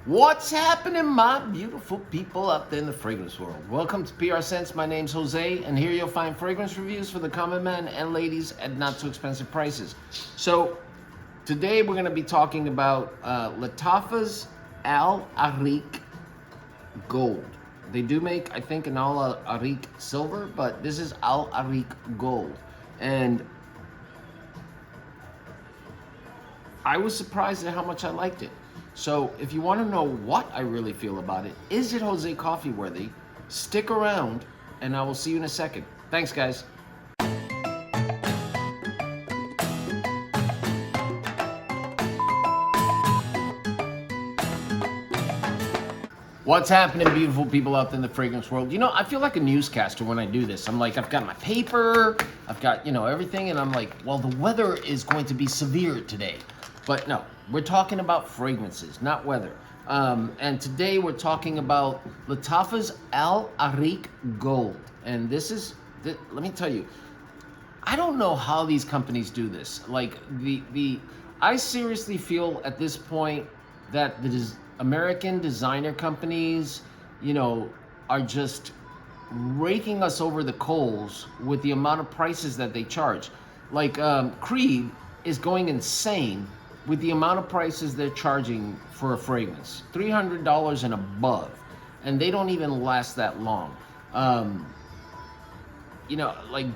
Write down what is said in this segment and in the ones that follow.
What's happening, my beautiful people out there in the fragrance world? Welcome to PR Sense. My name's Jose, and here you'll find fragrance reviews for the common men and ladies at not too expensive prices. So today we're going to be talking about Lattafa's Al Areeq Gold. They do make, I think, an Al Areeq Silver, but this is Al Areeq Gold. And I was surprised at how much I liked it. So if you want to know what I really feel about it, is it Jose coffee worthy? Stick around and I will see you in a second. Thanks, guys. What's happening, beautiful people out there in the fragrance world? You know, I feel like a newscaster when I do this. I'm like, I've got my paper, I've got, everything, and I'm like, well, the weather is going to be severe today. But no, we're talking about fragrances, not weather. And today we're talking about Lattafa's Al Areeq Gold. And this is, let me tell you, I don't know how these companies do this. Like, I seriously feel at this point that the American designer companies, are just raking us over the coals with the amount of prices that they charge. Like, Creed is going insane with the amount of prices they're charging for a fragrance, $300 and above, and they don't even last that long. Like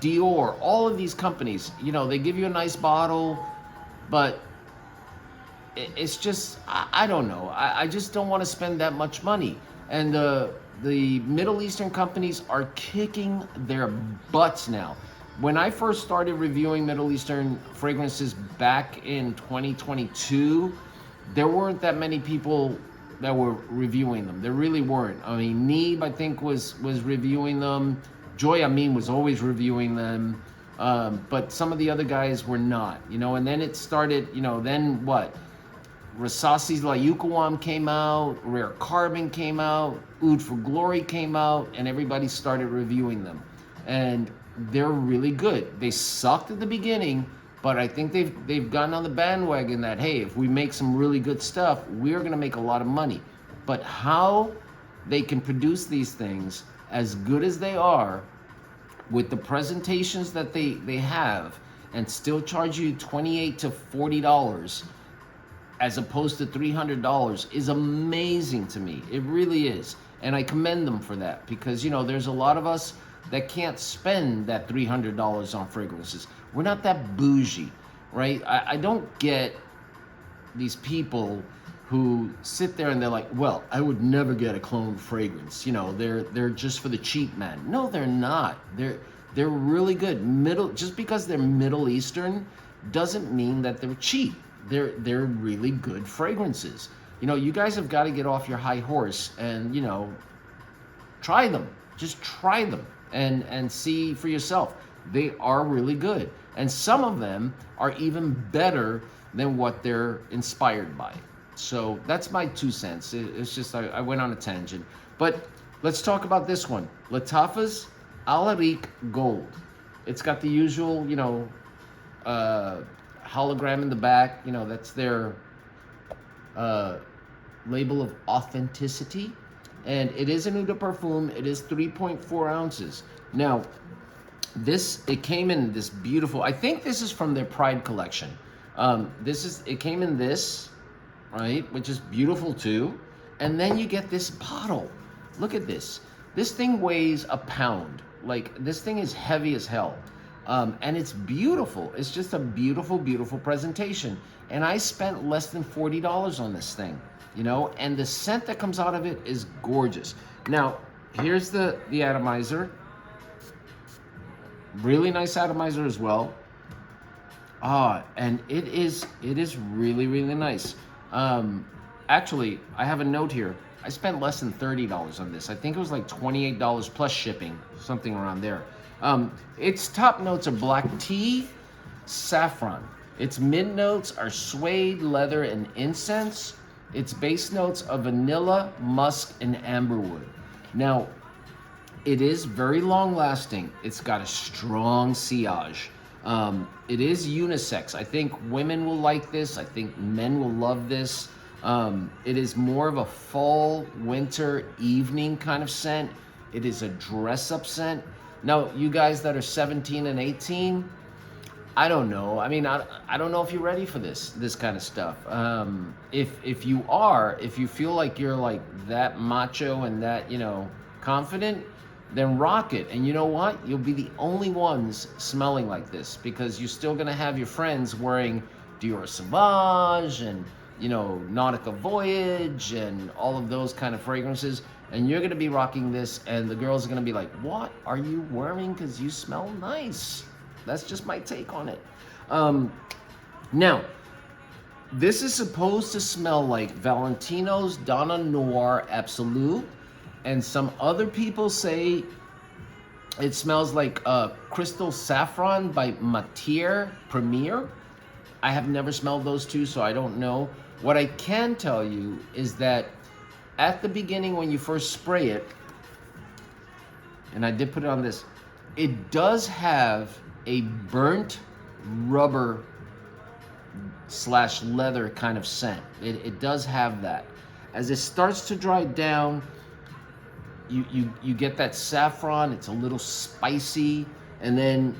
Dior, all of these companies, they give you a nice bottle, but it's just, I don't know. I just don't want to spend that much money. And the Middle Eastern companies are kicking their butts now. When I first started reviewing Middle Eastern fragrances back in 2022, there weren't that many people that were reviewing them. There really weren't. I mean, Neeb, I think, was reviewing them. Joy Amin was always reviewing them. But some of the other guys were not, and then it started, then what? Rasasi's La Yucawam came out, Rare Carbon came out, Oud for Glory came out, and everybody started reviewing them. And they're really good. They sucked at the beginning, but I think they've gotten on the bandwagon that, hey, if we make some really good stuff, we're gonna make a lot of money. But how they can produce these things as good as they are with the presentations that they have and still charge you $28 to $40 as opposed to $300 is amazing to me. It really is. And I commend them for that because, there's a lot of us that can't spend that $300 on fragrances. We're not that bougie, right? I don't get these people who sit there and they're like, well, I would never get a clone fragrance. They're just for the cheap man. No, they're not. They're really good. Just because they're Middle Eastern doesn't mean that they're cheap. They're really good fragrances. You guys have got to get off your high horse and, try them. Just try them and see for yourself. They are really good. And some of them are even better than what they're inspired by. So that's my 2 cents. It's just, I went on a tangent. But let's talk about this one. Lattafa's Al Areeq Gold. It's got the usual, hologram in the back. That's their label of authenticity. And it is an eau de parfum. It is 3.4 ounces. Now, it came in this beautiful, I think this is from their Pride collection. It came in this, right, which is beautiful too. And then you get this bottle. Look at this. This thing weighs a pound. Like, this thing is heavy as hell. And it's beautiful. It's just a beautiful, beautiful presentation. And I spent less than $40 on this thing, and the scent that comes out of it is gorgeous. Now, here's the atomizer. Really nice atomizer as well. And it is really, really nice. Actually, I have a note here. I spent less than $30 on this. I think it was like $28 plus shipping, something around there. Its top notes are black tea, saffron. Its mid notes are suede, leather, and incense. Its base notes are vanilla, musk, and amberwood. Now, it is very long lasting. It's got a strong sillage. It is unisex. I think women will like this. I think men will love this. It is more of a fall, winter, evening kind of scent. It is a dress-up scent. Now, you guys that are 17 and 18, I don't know. I mean, I don't know if you're ready for this kind of stuff. If you are, if you feel like you're like that macho and that, you know, confident, then rock it. And you know what? You'll be the only ones smelling like this, because you're still gonna have your friends wearing Dior Sauvage and, you know, Nautica Voyage and all of those kind of fragrances. And you're gonna be rocking this, and the girls are gonna be like, "What are you wearing? Because you smell nice." That's just my take on it. Now, this is supposed to smell like Valentino's Donna Noir Absolute, and some other people say it smells like Crystal Saffron by Matiere Premier. I have never smelled those two, so I don't know. What I can tell you is that at the beginning, when you first spray it, and I did put it on this, it does have a burnt rubber / leather kind of scent. It does have that. As it starts to dry down, you get that saffron. It's a little spicy, and then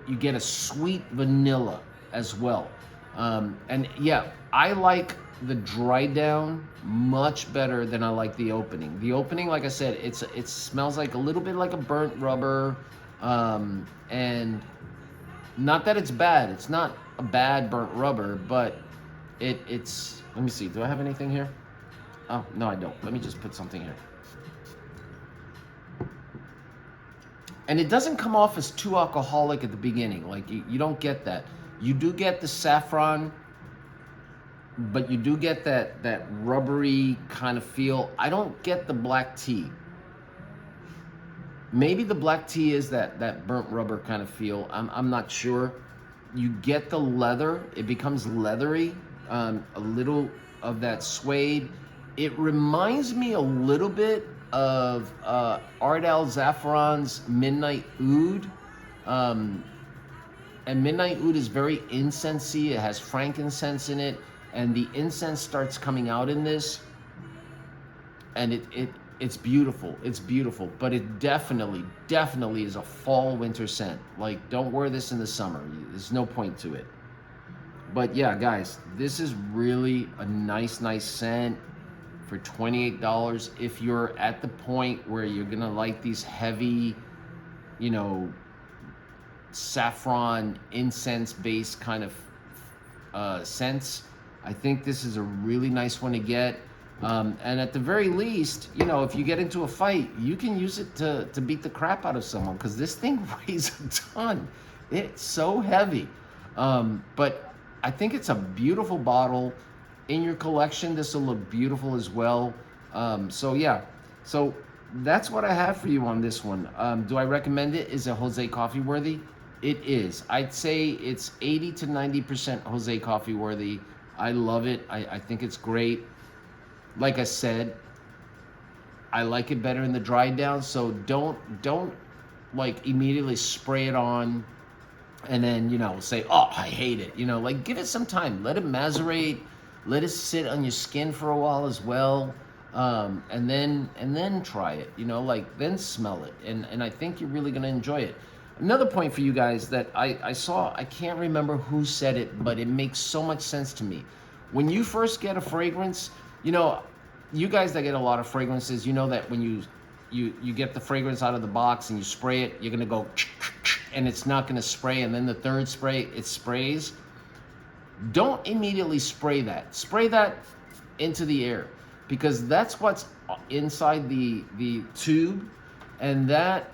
you get a sweet vanilla as well. And yeah, I like the dry down much better than I like the opening. The opening, like I said, it smells like a little bit like a burnt rubber. And not that it's bad. It's not a bad burnt rubber, but it's, let me see. Do I have anything here? Oh, no, I don't. Let me just put something here. And it doesn't come off as too alcoholic at the beginning. Like, you don't get that. You do get the saffron, but you do get that rubbery kind of feel. I don't get the black tea. Maybe the black tea is that burnt rubber kind of feel. I'm not sure. You get the leather. It becomes leathery. A little of that suede. It reminds me a little bit of Ardal Zafran's Midnight Oud. And Midnight Oud is very incensey. It has frankincense in it. And the incense starts coming out in this. And it's beautiful. It's beautiful, but it definitely is a fall winter scent. Like, don't wear this in the summer. There's no point to it. But yeah, guys, this is really a nice scent for $28. If you're at the point where you're gonna like these heavy, you know, saffron incense based kind of scents, I think this is a really nice one to get. And at the very least, you know, if you get into a fight, you can use it to beat the crap out of someone, because this thing weighs a ton. It's so heavy. But I think it's a beautiful bottle. In your collection, this will look beautiful as well. So yeah, so that's what I have for you on this one. Do I recommend it? Is it Jose Coffee worthy? It is. I'd say it's 80 to 90% Jose Coffee worthy. I love it. I think it's great. Like I said, I like it better in the dry down, so don't like immediately spray it on and then, you know, say, "Oh, I hate it." You know, like, give it some time. Let it macerate. Let it sit on your skin for a while as well. And then try it, you know, like, then smell it. And I think you're really gonna enjoy it. Another point for you guys that I saw, I can't remember who said it, but it makes so much sense to me. When you first get a fragrance, you know, you guys that get a lot of fragrances, you know that when you get the fragrance out of the box and you spray it, you're gonna go and it's not gonna spray, and then the third spray, it sprays. Don't immediately spray that. Spray that into the air, because that's what's inside the tube, and that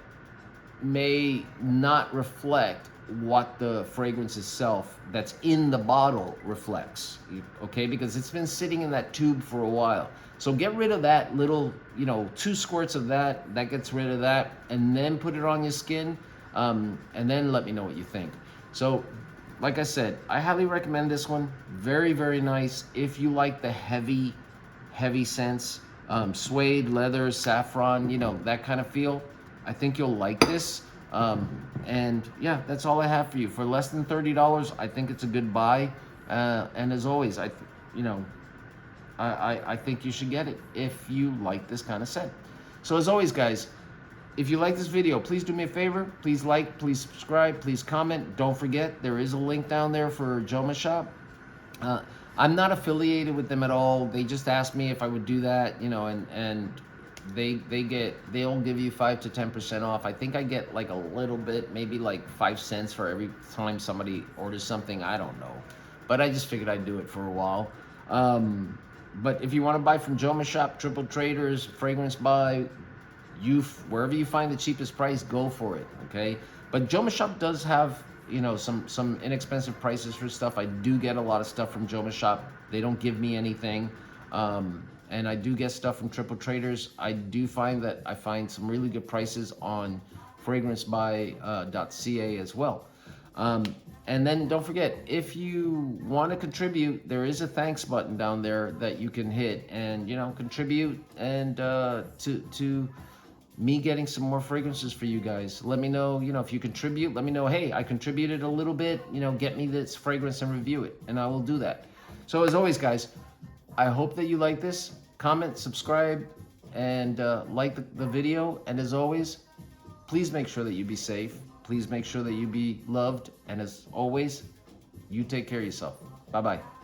may not reflect what the fragrance itself that's in the bottle reflects, okay? Because it's been sitting in that tube for a while. So get rid of that little, you know, 2 squirts of that gets rid of that, and then put it on your skin, and then let me know what you think. So, like I said, I highly recommend this one. Very, very nice. If you like the heavy scents, suede, leather, saffron, you know, that kind of feel, I think you'll like this. And yeah, that's all I have for you. For less than $30, I think it's a good buy. And as always, you know, I think you should get it if you like this kind of scent. So as always, guys, if you like this video, please do me a favor. Please like, please subscribe, please comment. Don't forget, there is a link down there for Jomashop. I'm not affiliated with them at all. They just asked me if I would do that, you know, and they'll give you 5 to 10% off. I think I get like a little bit, maybe like 5 cents for every time somebody orders something. I don't know, but I just figured I'd do it for a while. But if you want to buy from Jomashop, Triple Traders, Fragrance Buy, wherever you find the cheapest price, go for it, okay? But Jomashop does have, you know, some inexpensive prices for stuff. I do get a lot of stuff from Jomashop. They don't give me anything, and I do get stuff from Triple Traders. I do find that I find some really good prices on fragrancebuy.ca as well. And then don't forget, if you want to contribute, there is a thanks button down there that you can hit and, you know, contribute and to me getting some more fragrances for you guys. Let me know, you know, if you contribute, let me know, hey, I contributed a little bit, you know, get me this fragrance and review it, and I will do that. So as always, guys, I hope that you like this. Comment, subscribe, and like the video. And as always, please make sure that you be safe. Please make sure that you be loved. And as always, you take care of yourself. Bye-bye.